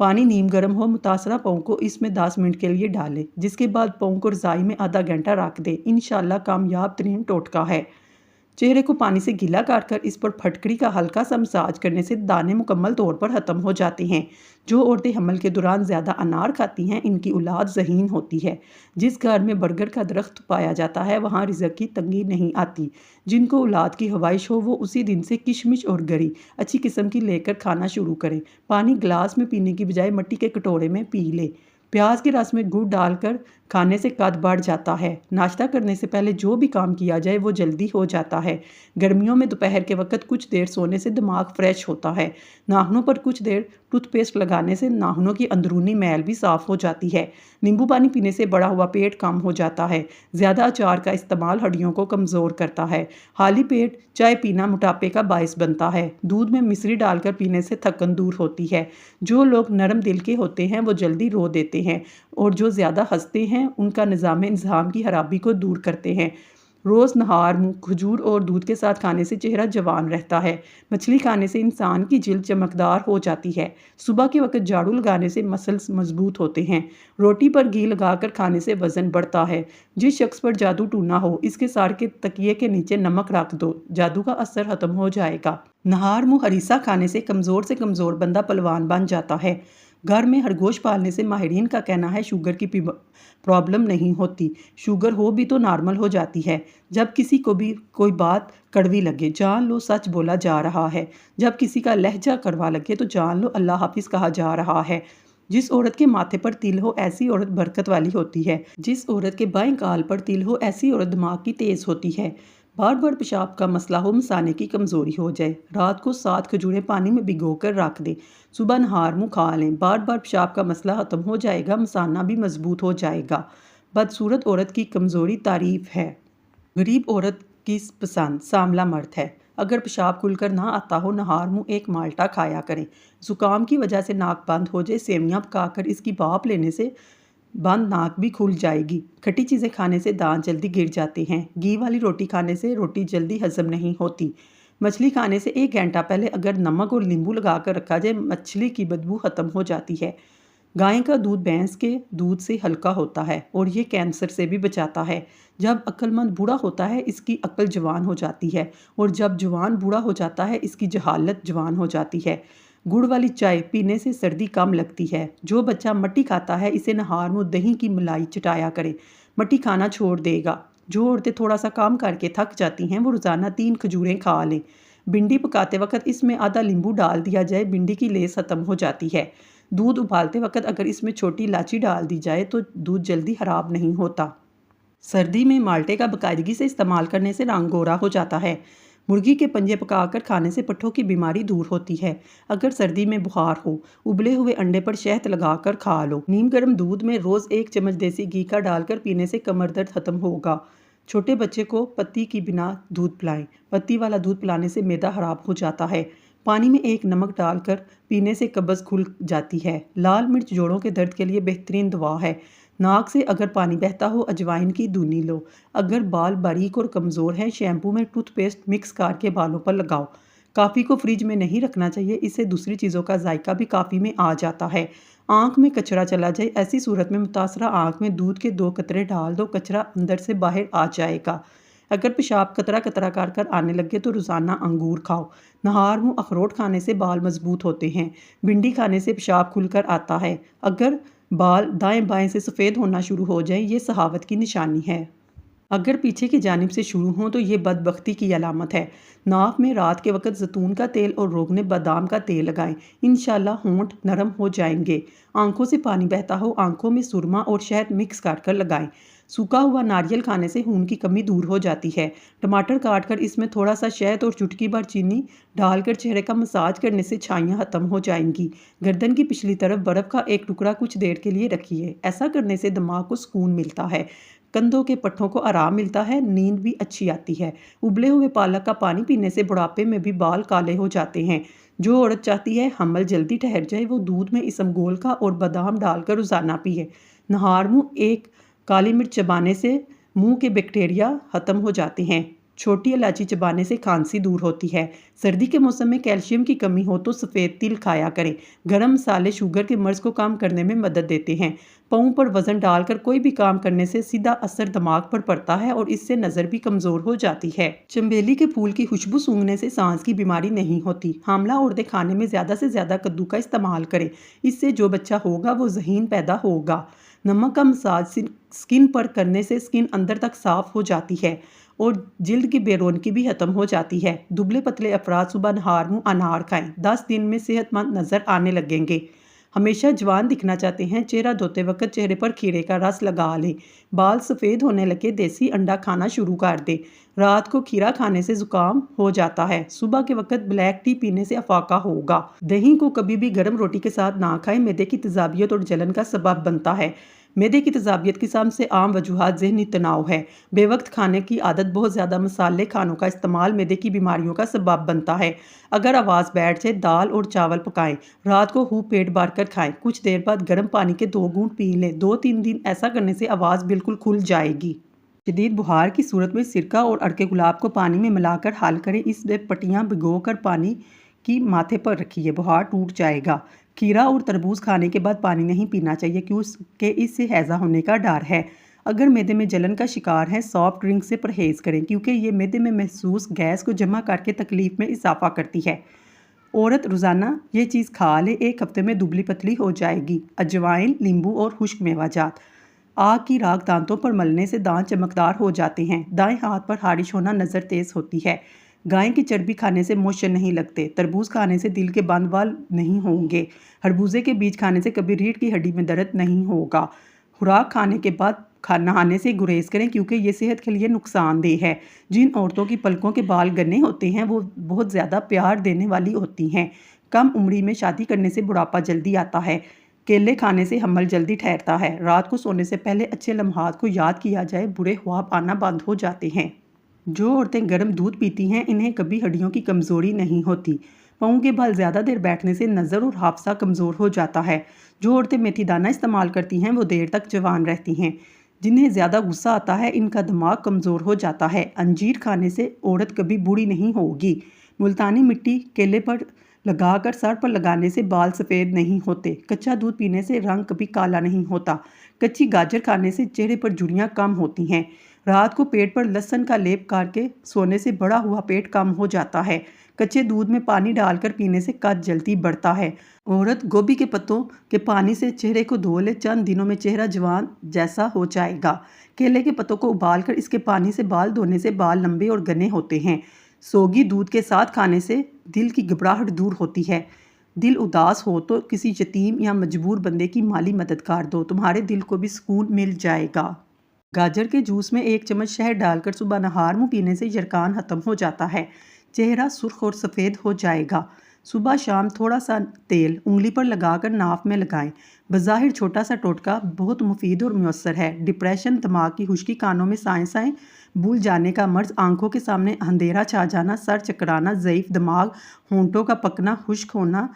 پانی نیم گرم ہو، متاثرہ پاؤں کو اس میں 10 منٹ کے لیے ڈالیں، جس کے بعد پاؤں کو رضائی میں آدھا گھنٹہ رکھ دیں۔ انشاءاللہ کامیاب ترین ٹوٹکا ہے۔ چہرے کو پانی سے گیلا کر اس پر پھٹکڑی کا ہلکا سا مساج کرنے سے دانے مکمل طور پر ختم ہو جاتے ہیں۔ جو عورتیں حمل کے دوران زیادہ انار کھاتی ہیں، ان کی اولاد ذہین ہوتی ہے۔ جس گھر میں برگر کا درخت پایا جاتا ہے، وہاں رزق کی تنگی نہیں آتی۔ جن کو اولاد کی خواہش ہو، وہ اسی دن سے کشمش اور گری اچھی قسم کی لے کر کھانا شروع کریں۔ پانی گلاس میں پینے کی بجائے مٹی کے کٹورے میں پی لیں۔ پیاز کے رس میں گڑ ڈال کر کھانے سے قد بڑھ جاتا ہے۔ ناشتہ کرنے سے پہلے جو بھی کام کیا جائے وہ جلدی ہو جاتا ہے۔ گرمیوں میں دوپہر کے وقت کچھ دیر سونے سے دماغ فریش ہوتا ہے۔ ناخنوں پر کچھ دیر ٹوتھ پیسٹ لگانے سے ناخنوں کی اندرونی میل بھی صاف ہو جاتی ہے۔ نیمبو پانی پینے سے بڑا ہوا پیٹ کم ہو جاتا ہے۔ زیادہ اچار کا استعمال ہڈیوں کو کمزور کرتا ہے۔ خالی پیٹ چائے پینا موٹاپے کا باعث بنتا ہے۔ دودھ میں مصری ڈال کر پینے سے تھکن دور ہوتی ہے۔ جو لوگ نرم دل کے ہوتے ہیں وہ جلدی رو دیتے ہیں، اور جو زیادہ ہنستے ہیں ان کا نظام کی خرابی کو دور کرتے ہیں۔ روز نہار منہ کھجور اور دودھ کے ساتھ کھانے سے چہرہ جوان رہتا ہے۔ مچھلی کھانے سے انسان کی جلد چمکدار ہو جاتی ہے۔ صبح کے وقت جھاڑو لگانے سے مسلز مضبوط ہوتے ہیں۔ روٹی پر گھی لگا کر کھانے سے وزن بڑھتا ہے۔ جس شخص پر جادو ٹونا ہو، اس کے سار کے تکیے کے نیچے نمک رکھ دو، جادو کا اثر ختم ہو جائے گا۔ نہار منہ ہریسہ کھانے سے کمزور بندہ پلوان بن جاتا ہے۔ گھر میں خرگوش پالنے سے ماہرین کا کہنا ہے شوگر کی پرابلم نہیں ہوتی۔ شوگر ہو بھی تو نارمل ہو جاتی ہے۔ جب کسی کو بھی کوئی بات کڑوی لگے، جان لو سچ بولا جا رہا ہے۔ جب کسی کا لہجہ کڑوا لگے تو جان لو اللہ حافظ کہا جا رہا ہے۔ جس عورت کے ماتھے پر تل ہو، ایسی عورت برکت والی ہوتی ہے۔ جس عورت کے بائیں گال پر تل ہو، ایسی عورت دماغ کی تیز ہوتی ہے۔ بار بار پیشاب کا مسئلہ ہو، مثانے کی کمزوری ہو جائے، رات کو 7 کھجوریں پانی میں بھگو کر رکھ دیں، صبح نہار منہ کھا لیں، بار بار پیشاب کا مسئلہ ختم ہو جائے گا، مثانہ بھی مضبوط ہو جائے گا۔ بدصورت عورت کی کمزوری تعریف ہے۔ غریب عورت کی پسند سانولا مرد ہے۔ اگر پیشاب کھل کر نہ آتا ہو، نہار منہ ایک مالٹا کھایا کریں۔ زکام کی وجہ سے ناک بند ہو جائے، سیویاں پکا کر اس کی بھاپ لینے سے بند ناک بھی کھل جائے گی۔ کھٹی چیزیں کھانے سے دانت جلدی گر جاتے ہیں۔ گھی والی روٹی کھانے سے روٹی جلدی ہضم نہیں ہوتی۔ مچھلی کھانے سے 1 گھنٹہ پہلے اگر نمک اور لیمبو لگا کر رکھا جائے، مچھلی کی بدبو ختم ہو جاتی ہے۔ گائے کا دودھ بھینس کے دودھ سے ہلکا ہوتا ہے اور یہ کینسر سے بھی بچاتا ہے۔ جب عقل مند بوڑھا ہوتا ہے، اس کی عقل جوان ہو جاتی ہے، اور جب جوان بوڑھا ہو جاتا ہے، اس کی جہالت جوان ہو جاتی ہے۔ گڑ والی چائے پینے سے سردی کم لگتی ہے۔ جو بچہ مٹی کھاتا ہے، اسے نہار منہ دہی کی ملائی چٹایا کرے، مٹی کھانا چھوڑ دے گا۔ جو عورتیں تھوڑا سا کام کر کے تھک جاتی ہیں، وہ روزانہ 3 کھجوریں کھا لیں۔ بھنڈی پکاتے وقت اس میں آدھا لیمبو ڈال دیا جائے، بھنڈی کی لیس ختم ہو جاتی ہے۔ دودھ ابالتے وقت اگر اس میں چھوٹی الائچی ڈال دی جائے تو دودھ جلدی خراب نہیں ہوتا۔ سردی میں مالٹے کا باقاعدگی سے استعمال کرنے سے رنگ گورا ہو جاتا ہے۔ مرغی کے پنجے پکا کر کھانے سے پٹھوں کی بیماری دور ہوتی ہے۔ اگر سردی میں بخار ہو، ابلے ہوئے انڈے پر شہد لگا کر کھا لو۔ نیم گرم دودھ میں روز 1 چمچ دیسی گھی کا ڈال کر پینے سے کمر درد ختم ہوگا۔ چھوٹے بچے کو پتی کی بنا دودھ پلائیں۔ پتی والا دودھ پلانے سے معدہ خراب ہو جاتا ہے۔ پانی میں 1 نمک ڈال کر پینے سے قبض کھل جاتی ہے۔ لال مرچ جوڑوں کے درد کے لیے بہترین دوا ہے۔ ناک سے اگر پانی بہتا ہو، اجوائن کی دونی لو۔ اگر بال باریک اور کمزور ہیں، شیمپو میں ٹوتھ پیسٹ مکس کر کے بالوں پر لگاؤ۔ کافی کو فریج میں نہیں رکھنا چاہیے، اس سے دوسری چیزوں کا ذائقہ بھی کافی میں آ جاتا ہے۔ آنکھ میں کچرا چلا جائے، ایسی صورت میں متاثرہ آنکھ میں دودھ کے 2 قطرے ڈال دو، کچرا اندر سے باہر آ جائے گا۔ اگر پیشاب قطرہ قطرہ کر آنے لگے تو روزانہ انگور کھاؤ۔ نہار منہ اخروٹ کھانے سے بال مضبوط ہوتے ہیں۔ بھنڈی کھانے سے پیشاب کھل کر آتا ہے۔ اگر بال دائیں بائیں سے سفید ہونا شروع ہو جائیں، یہ صحاوت کی نشانی ہے۔ اگر پیچھے کی جانب سے شروع ہوں تو یہ بدبختی کی علامت ہے۔ ناک میں رات کے وقت زیتون کا تیل اور روغن بادام کا تیل لگائیں، انشاءاللہ ہونٹ نرم ہو جائیں گے۔ آنکھوں سے پانی بہتا ہو، آنکھوں میں سرما اور شہد مکس کر لگائیں۔ سوکھا ہوا ناریل کھانے سے خون کی کمی دور ہو جاتی ہے۔ ٹماٹر کاٹ کر اس میں تھوڑا سا شہد اور چٹکی بھر چینی ڈال کر چہرے کا مساج کرنے سے چھائیاں ختم ہو جائیں گی۔ گردن کی پچھلی طرف برف کا ایک ٹکڑا کچھ دیر کے لیے رکھیے، ایسا کرنے سے دماغ کو سکون ملتا ہے، کندھوں کے پٹھوں کو آرام ملتا ہے، نیند بھی اچھی آتی ہے۔ ابلے ہوئے پالک کا پانی پینے سے بڑھاپے میں بھی بال کالے ہو جاتے ہیں۔ جو عورت چاہتی ہے حمل جلدی ٹھہر جائے، وہ دودھ میں اسمگول کا اور بادام ڈال کر روزانہ پیے۔ نہار منہ 1 کالی مرچ چبانے سے منہ کے بیکٹیریا ختم ہو جاتے ہیں۔ چھوٹی الائچی چبانے سے کھانسی دور ہوتی ہے۔ سردی کے موسم میں کیلشیم کی کمی ہو تو سفید تل کھایا کریں۔ گرم مسالے شوگر کے مرض کو کم کرنے میں مدد دیتے ہیں۔ پاؤں پر وزن ڈال کر کوئی بھی کام کرنے سے سیدھا اثر دماغ پر پڑتا ہے اور اس سے نظر بھی کمزور ہو جاتی ہے۔ چنبیلی کے پھول کی خوشبو سونگھنے سے سانس کی بیماری نہیں ہوتی۔ حاملہ عورتیں کھانے میں زیادہ سے زیادہ کدو کا استعمال کریں۔ اس سے جو بچہ ہوگا وہ ذہین پیدا ہوگا۔ نمک کا مساج سکن پر کرنے سے سکن اندر تک صاف ہو جاتی ہے اور جلد کی بے رونقی بھی ختم ہو جاتی ہے۔ دبلے پتلے افراد صبح نہار منہ انار کھائیں، 10 دن میں صحت مند نظر آنے لگیں گے۔ ہمیشہ جوان دکھنا چاہتے ہیں، چہرہ دھوتے وقت چہرے پر کھیرے کا رس لگا لیں۔ بال سفید ہونے لگے دیسی انڈا کھانا شروع کر دیں۔ رات کو کھیرا کھانے سے زکام ہو جاتا ہے، صبح کے وقت بلیک ٹی پینے سے افاقہ ہوگا۔ دہی کو کبھی بھی گرم روٹی کے ساتھ نہ کھائیں، معدے کی تیزابیت اور جلن کا سبب بنتا ہے۔ معدے کی تیزابیت کی سب سے عام وجوہات ذہنی تناؤ ہے۔ بے وقت کھانے کی عادت، بہت زیادہ مسالے کھانوں کا استعمال معدے کی بیماریوں کا سبب بنتا ہے۔ اگر آواز بیٹھ جائے، دال اور چاول پکائیں، رات کو خوب پیٹ بھر کر کھائیں، کچھ دیر بعد گرم پانی کے 2 گھونٹ پی لیں۔ 2-3 دن ایسا کرنے سے آواز بالکل کھل جائے گی۔ شدید بخار کی صورت میں سرکہ اور عرق گلاب کو پانی میں ملا کر حل کریں، اس میں پٹیاں بھگو کر پانی کی ماتھے پر رکھیے، بخار ٹوٹ جائے گا۔ کھیرا اور تربوز کھانے کے بعد پانی نہیں پینا چاہیے کیونکہ اس سے ہیضہ ہونے کا ڈر ہے۔ اگر معدے میں جلن کا شکار ہیں، سافٹ ڈرنک سے پرہیز کریں کیونکہ یہ معدے میں محسوس گیس کو جمع کر کے تکلیف میں اضافہ کرتی ہے۔ عورت روزانہ یہ چیز کھا لے، 1 ہفتے میں دبلی پتلی ہو جائے گی۔ اجوائن، لیمبو اور خشک میوہ جات۔ آگ کی راکھ دانتوں پر ملنے سے دانت چمکدار ہو جاتے ہیں۔ دائیں ہاتھ پر خارش ہونا، نظر تیز ہوتی ہے۔ گائے کی چربی کھانے سے موشن نہیں لگتے۔ تربوز کھانے سے دل کے بند وال نہیں ہوں گے۔ خربوزے کے بیج کھانے سے کبھی ریڑھ کی ہڈی میں درد نہیں ہوگا۔ خوراک کھانے کے بعد نہانے سے گریز کریں کیونکہ یہ صحت کے لیے نقصان دہ ہے۔ جن عورتوں کی پلکوں کے بال گنے ہوتے ہیں وہ بہت زیادہ پیار دینے والی ہوتی ہیں۔ کم عمری میں شادی کرنے سے بڑھاپا جلدی آتا ہے۔ کیلے کھانے سے حمل جلدی ٹھہرتا ہے۔ رات کو سونے سے پہلے اچھے لمحات کو یاد کیا جائے، برے خواب آنا بند ہو جاتے ہیں۔ جو عورتیں گرم دودھ پیتی ہیں انہیں کبھی ہڈیوں کی کمزوری نہیں ہوتی۔ پاؤں کے بال زیادہ دیر بیٹھنے سے نظر اور حافظہ کمزور ہو جاتا ہے۔ جو عورتیں میتھی دانہ استعمال کرتی ہیں وہ دیر تک جوان رہتی ہیں۔ جنہیں زیادہ غصہ آتا ہے ان کا دماغ کمزور ہو جاتا ہے۔ انجیر کھانے سے عورت کبھی بوڑھی نہیں ہوگی۔ ملتانی مٹی کیلے پر لگا کر سر پر لگانے سے بال سفید نہیں ہوتے۔ کچا دودھ پینے سے رنگ کبھی کالا نہیں ہوتا۔ کچی گاجر کھانے سے چہرے پر جھریاں کم ہوتی ہیں۔ رات کو پیٹ پر لہسن کا لیپ کر کے سونے سے بڑا ہوا پیٹ کم ہو جاتا ہے۔ کچے دودھ میں پانی ڈال کر پینے سے قد جلدی بڑھتا ہے۔ عورت گوبھی کے پتوں کے پانی سے چہرے کو دھو لے، چند دنوں میں چہرہ جوان جیسا ہو جائے گا۔ کیلے کے پتوں کو ابال کر اس کے پانی سے بال دھونے سے بال لمبے اور گھنے ہوتے ہیں۔ سوگی دودھ کے ساتھ کھانے سے دل کی گھبراہٹ دور ہوتی ہے۔ دل اداس ہو تو کسی یتیم یا مجبور بندے کی مالی مدد کر دو، تمہارے دل کو بھی سکون مل جائے گا۔ گاجر کے جوس میں 1 چمچ شہد ڈال کر صبح نہار منہ پینے سے یرقان ختم ہو جاتا ہے۔ چہرہ سرخ اور سفید ہو جائے گا۔ صبح شام تھوڑا سا تیل انگلی پر لگا کر ناف میں لگائیں۔ بظاہر چھوٹا سا ٹوٹکا بہت مفید اور مؤثر ہے۔ ڈپریشن، دماغ کی خشکی، کانوں میں سائیں بھول جانے کا مرض، آنکھوں کے سامنے اندھیرا چھا جانا، سر چکرانا، ضعیف دماغ، ہونٹوں کا پکنا، خشک ہونا،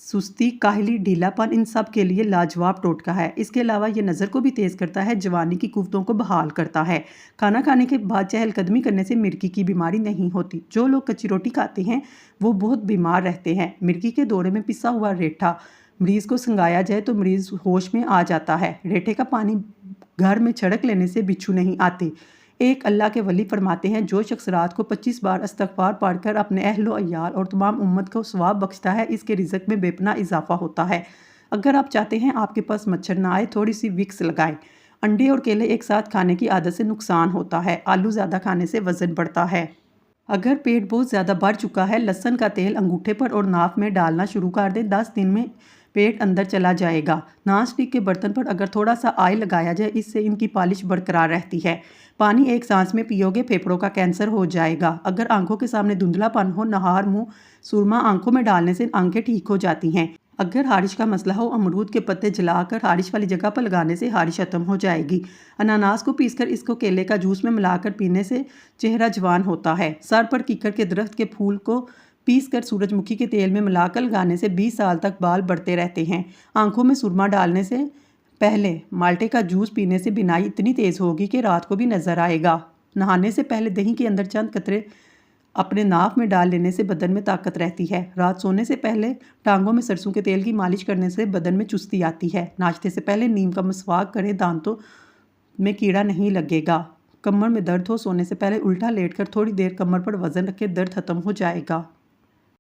سستی، کاہلی، ڈھیلا پن، ان سب کے لیے لاجواب ٹوٹکا ہے۔ اس کے علاوہ یہ نظر کو بھی تیز کرتا ہے، جوانی کی قوتوں کو بحال کرتا ہے۔ کھانا کھانے کے بعد چہل قدمی کرنے سے مرگی کی بیماری نہیں ہوتی۔ جو لوگ کچی روٹی کھاتے ہیں وہ بہت بیمار رہتے ہیں۔ مرگی کے دورے میں پسا ہوا ریٹھا مریض کو سنگایا جائے تو مریض ہوش میں آ جاتا ہے۔ ریٹھے کا پانی گھر میں چھڑک لینے سے بچھو نہیں آتے۔ ایک اللہ کے ولی فرماتے ہیں، جو شخص رات کو 25 بار استغفار پڑھ کر اپنے اہل و عیال اور تمام امت کو ثواب بخشتا ہے، اس کے رزق میں بے پناہ اضافہ ہوتا ہے۔ اگر آپ چاہتے ہیں آپ کے پاس مچھر نہ آئے، تھوڑی سی وکس لگائیں۔ انڈے اور کیلے ایک ساتھ کھانے کی عادت سے نقصان ہوتا ہے۔ آلو زیادہ کھانے سے وزن بڑھتا ہے۔ اگر پیٹ بہت زیادہ بڑھ چکا ہے، لہسن کا تیل انگوٹھے پر اور ناف میں ڈالنا شروع کر دیں، 10 دن میں پیٹ اندر چلا جائے گا۔ نان اسٹک کے برتن پر اگر تھوڑا سا آئل لگایا جائے، اس سے ان کی پالش برقرار رہتی ہے۔ پانی ایک سانس میں پیو گے، پھیپھڑوں کا کینسر ہو جائے گا۔ اگر آنکھوں کے سامنے دھندلا پن ہو، نہار منہ سرما آنکھوں میں ڈالنے سے آنکھیں ٹھیک ہو جاتی ہیں۔ اگر خارش کا مسئلہ ہو، امرود کے پتے جلا کر خارش والی جگہ پر لگانے سے خارش ختم ہو جائے گی۔ اناناس کو پیس کر اس کو کیلے کا جوس میں ملا کر پینے سے چہرہ جوان ہوتا ہے۔ سر پر کیکر کے درخت کے پھول کو پیس کر سورج مکھی کے تیل میں ملا کر لگانے سے 20 سال تک بال بڑھتے رہتے ہیں۔ آنکھوں میں سرما ڈالنے سے پہلے مالٹے کا جوس پینے سے بینائی اتنی تیز ہوگی کہ رات کو بھی نظر آئے گا۔ نہانے سے پہلے دہی کے اندر چند قطرے اپنے ناف میں ڈال لینے سے بدن میں طاقت رہتی ہے۔ رات سونے سے پہلے ٹانگوں میں سرسوں کے تیل کی مالش کرنے سے بدن میں چستی آتی ہے۔ ناشتے سے پہلے نیم کا مسواک کریں، دانتوں میں کیڑا نہیں لگے گا۔ کمر میں درد ہو، سونے سے پہلے الٹا لیٹ کر تھوڑی دیر کمر پر وزن رکھیں، درد ختم ہو جائے گا۔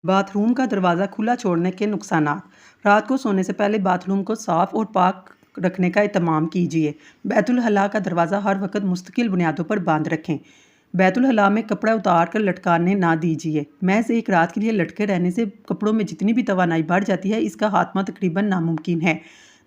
باتھ روم کا دروازہ کھلا چھوڑنے کے نقصانات۔ رات کو سونے سے پہلے باتھ روم کو صاف اور پاک رکھنے کا اہتمام کیجیے۔ بیت الخلاء کا دروازہ ہر وقت مستقل بنیادوں پر بند رکھیں۔ بیت الخلاء میں کپڑا اتار کر لٹکانے نہ دیجیے۔ محض ایک رات کے لیے لٹکے رہنے سے کپڑوں میں جتنی بھی توانائی بڑھ جاتی ہے، اس کا خاتمہ تقریباً ناممکن ہے۔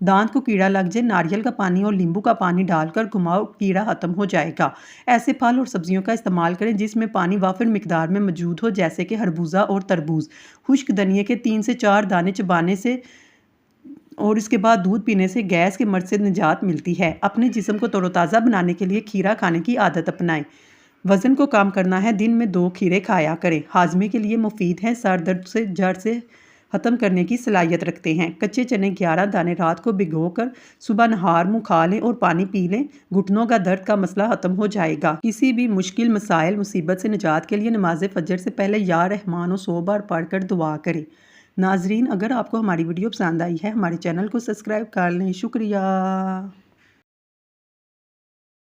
دانت کو کیڑا لگ جائے، ناریل کا پانی اور لیمبو کا پانی ڈال کر گھماؤ، کیڑا ختم ہو جائے گا۔ ایسے پھل اور سبزیوں کا استعمال کریں جس میں پانی وافر مقدار میں موجود ہو، جیسے کہ خربوزہ اور تربوز۔ خشک دھنیے کے 3 سے 4 دانے چبانے سے اور اس کے بعد دودھ پینے سے گیس کے مرض سے نجات ملتی ہے۔ اپنے جسم کو تر و تازہ بنانے کے لیے کھیرا کھانے کی عادت اپنائیں۔ وزن کو کم کرنا ہے، دن میں 2 کھیرے کھایا کریں۔ ہاضمے کے لیے مفید ہیں، سر درد سے جڑ سے ختم کرنے کی صلاحیت رکھتے ہیں۔ کچے چنے 11 دانے رات کو بھگو کر صبح نہار منہ کھا لیں اور پانی پی لیں، گھٹنوں کا درد کا مسئلہ ختم ہو جائے گا۔ کسی بھی مشکل مسائل مصیبت سے نجات کے لیے نماز فجر سے پہلے یا رحمانو 100 بار پڑھ کر دعا کریں۔ ناظرین، اگر آپ کو ہماری ویڈیو پسند آئی ہے، ہمارے چینل کو سبسکرائب کر لیں۔ شکریہ۔